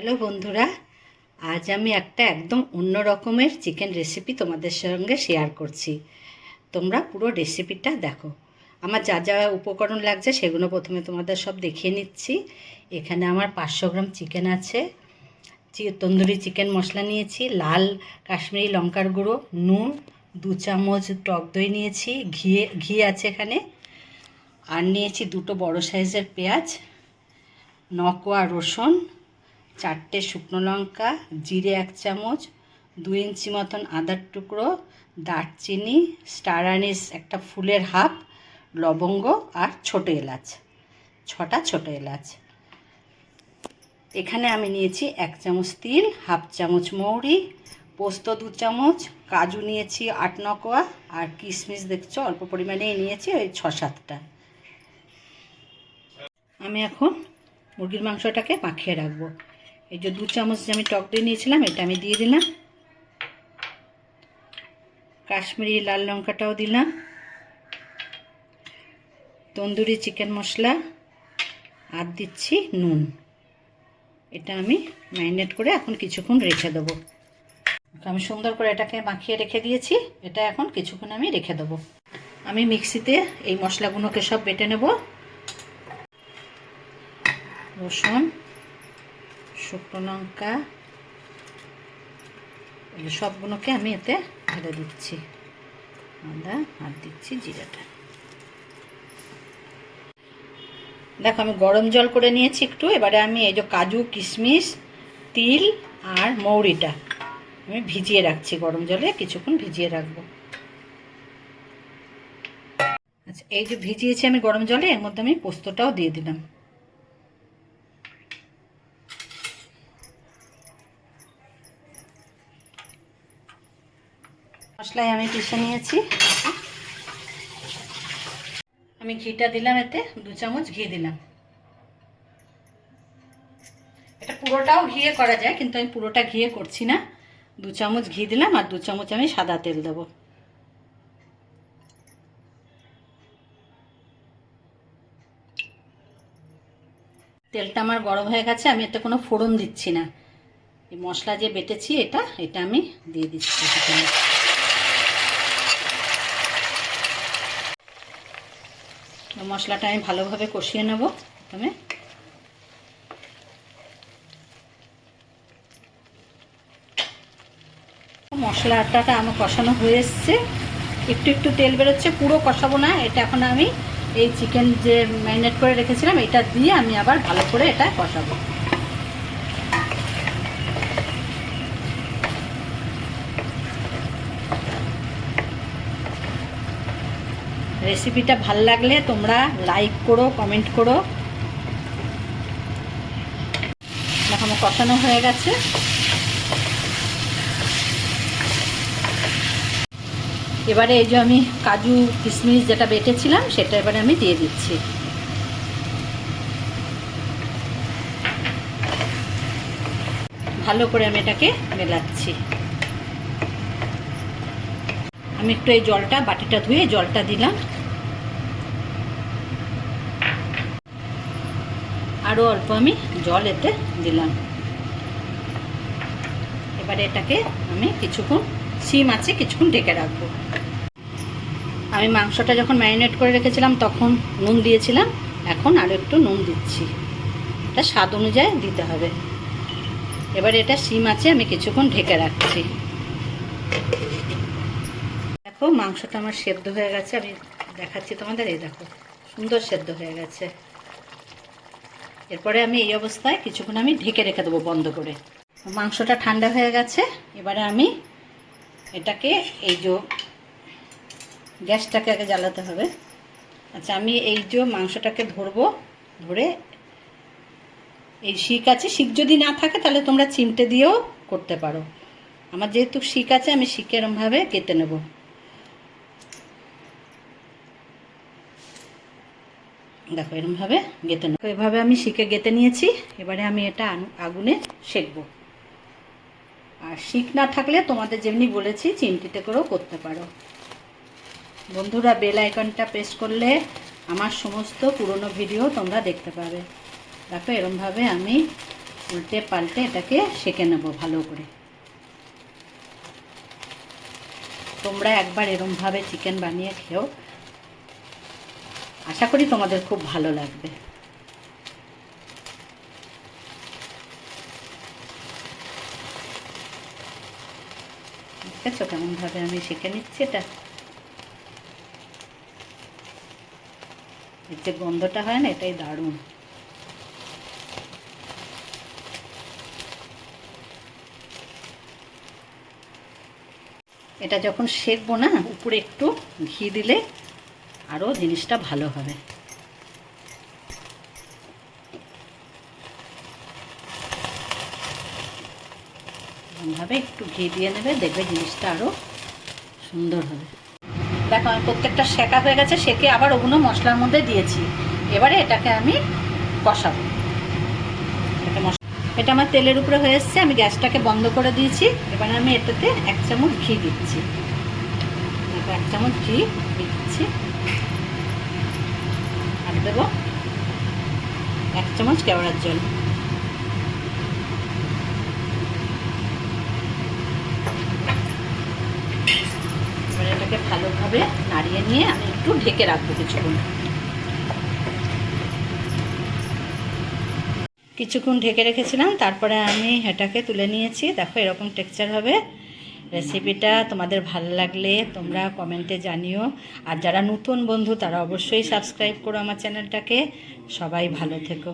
Hello বন্ধুরা, আজ আমি একটা একদম অন্য রকমের চিকেন রেসিপি তোমাদের সঙ্গে শেয়ার করছি। তোমরা পুরো রেসিপিটা দেখো। আমার যা যা উপকরণ লাগছে সেগুলো প্রথমে তোমাদের সব দেখিয়ে নিচ্ছি। এখানে আমার 500 গ্রাম চিকেন আছে, তন্দুরি চিকেন মশলা নিয়েছি, লাল কাশ্মীরি লঙ্কার গুঁড়ো, নুন, 2 চামচ টক দই নিয়েছি, ঘি আছে এখানে, আর নিয়েছি 2টো বড় সাইজের পেঁয়াজ, 9 কোয়া রসুন, 4টে শুকনো লঙ্কা, জিরে 1 চামচ, 2 ইঞ্চি মতন আদার টুকরো, দারচিনি, স্টার আনিস একটা ফুলের হাফ, লবঙ্গ আর ছোটো এলাচ, 6টা ছোটো এলাচ। এখানে আমি নিয়েছি 1 চামচ তিল, হাফ চামচ মৌরি, পোস্ত 2 চামচ, কাজু নিয়েছি 8-9 কোয়া, আর কিশমিশ দেখছো অল্প পরিমাণেই নিয়েছি, ওই 6-7টা। আমি এখন মুরগির মাংসটাকে মাখিয়ে রাখবো। এই যে 2 চামচ যে আমি টক দই নিয়েছিলাম এটা আমি দিয়ে দিলাম, কাশ্মীরি লাল লঙ্কাটাও দিলাম, তন্দুরি চিকেন মশলা, আর দিচ্ছি নুন। এটা আমি ম্যারিনেট করে এখন কিছুক্ষণ রেখে দেবো। আমি সুন্দর করে এটাকে মাখিয়ে রেখে দিয়েছি, এটা এখন কিছুক্ষণ আমি রেখে দেবো। আমি মিক্সিতে এই মশলাগুলোকে সব বেটে নেব। রসুন, শুকনো লঙ্কা, সবগুলোকে আমি এতে ঢেলে দিচ্ছি, আদা আর দিচ্ছি জিরাটা। দেখো আমি গরম জল করে নিয়েছি একটু। এবারে আমি এই যে কাজু, কিশমিশ, তিল আর মৌরিটা আমি ভিজিয়ে রাখছি গরম জলে, কিছুক্ষণ ভিজিয়ে রাখবো। আচ্ছা, এই যে ভিজিয়েছি আমি গরম জলে, এর মধ্যে আমি পোস্তটাও দিয়ে দিলাম। মশলায় আমি পিষে নিয়েছি। আমি ঘিটা দিলাম, এতে 2 চামচ ঘি দিলাম। এটা পুরোটাও ঘিয়ে করা যায়, কিন্তু আমি পুরোটা ঘিয়ে করছি না। 2 চামচ ঘি দিলাম, আর 2 চামচ আমি সাদা তেল দেবো। তেলটা আমার গরম হয়ে গেছে, আমি এতে কোনো ফোড়ন দিচ্ছি না। এই মশলা যে বেটেছি এটা আমি দিয়ে দিচ্ছি। মশলাটা আমি ভালোভাবে কষিয়ে নেব। প্রথমে মশলাটা আমার কষানো হয়ে এসছে, একটু একটু তেল বেরোচ্ছে, পুরো কষাবো না এটা। এখন আমি এই চিকেন যে ম্যারিনেট করে রেখেছিলাম এটা দিয়ে আমি আবার ভালো করে এটা কষাবো। রেসিপিটা ভালো লাগলে তোমরা লাইক করো, কমেন্ট করো। দেখো আমার কষানো হয়ে গেছে। এবারে এই যে আমি কাজু কিশমিশ যেটা বেটেছিলাম সেটা এবারে আমি দিয়ে দিচ্ছি। ভালো করে আমি এটাকে মেলাচ্ছি। আমি একটু এই জলটা, বাটিটা ধুয়ে জলটা দিলাম, আরও অল্প আমি জল এতে দিলাম। এবারে এটাকে আমি কিছুক্ষণ সিম আছে কিছুক্ষণ ঢেকে রাখবো। আমি মাংসটা যখন ম্যারিনেট করে রেখেছিলাম তখন নুন দিয়েছিলাম, এখন আরও একটু নুন দিচ্ছি। এটা স্বাদ অনুযায়ী দিতে হবে। এবারে এটা সিম আছে আমি কিছুক্ষণ ঢেকে রাখছি। দেখো মাংসটা আমার সেদ্ধ হয়ে গেছে, আমি দেখাচ্ছি তোমাদের। এই দেখো সুন্দর সেদ্ধ হয়ে গেছে। এরপরে আমি এই অবস্থায় কিছুক্ষণ আমি ঢেকে রেখে দেবো বন্ধ করে। মাংসটা ঠান্ডা হয়ে গেছে। এবারে আমি এটাকে এই যে গ্যাসটাকে আগে জ্বালাতে হবে। আচ্ছা, আমি এই যে মাংসটাকে ধরবো, ধরে এই শিক আছে, শিক যদি না থাকে তাহলে তোমরা চিমটে দিয়েও করতে পারো। আমার যেহেতু শিক আছে আমি শিকে এরমভাবে কেটে নেব। দেখো এরমভাবে গেঁথে নেব। এভাবে আমি শিকে গেঁথে নিয়েছি। এবারে আমি এটা আগুনে সেঁকবো। আর শিক না থাকলে তোমাদের যেমনি বলেছি চিমটিতে করেও করতে পারো। বন্ধুরা, বেল আইকনটা প্রেস করলে আমার সমস্ত পুরনো ভিডিও তোমরা দেখতে পাবে। দেখো এরমভাবে আমি উল্টে পাল্টে এটাকে সেঁকে নেব ভালো করে। তোমরা একবার এরমভাবে চিকেন বানিয়ে খেও, আশা করি তোমাদের খুব ভালো লাগবে। দেখেছো কেমনভাবে আমি সেঁকে নিচ্ছি এটা। এর যে গন্ধটা হয় না, এটাই দারুণ। এটা যখন সেঁকবো না, উপরে একটু ঘি দিলে আরও জিনিসটা ভালো হবে। এরকমভাবে একটু ঘি দিয়ে নেবে, দেখবে জিনিসটা আরও সুন্দর হবে। দেখো আমি প্রত্যেকটা সেঁকা হয়ে গেছে, সেঁকে আবার ওগুলো মশলার মধ্যে দিয়েছি। এবারে এটাকে আমি কষাবো। এটা আমার তেলের উপরে হয়ে এসছে, আমি গ্যাসটাকে বন্ধ করে দিয়েছি। এবারে আমি এটাতে 1 চামচ ঘি দিচ্ছি। 1 চামচ ঘি দিচ্ছি, আর দেবো 1 চামচ কেওড়ার জল। এবারে এটাকে ভালোভাবে নাড়িয়ে নিয়ে আমি একটু ঢেকে রাখবো কিছুক্ষণ ঢেকে রেখেছিলাম, তারপরে আমি এটাকে তুলে নিয়েছি। দেখো এরকম টেক্সচার হবে। রেসিপিটা তোমাদের ভালো লাগলে তোমরা কমেন্টে জানিও, আর যারা নতুন বন্ধু তারা অবশ্যই সাবস্ক্রাইব করো আমার চ্যানেলটাকে। সবাই ভালো থেকো।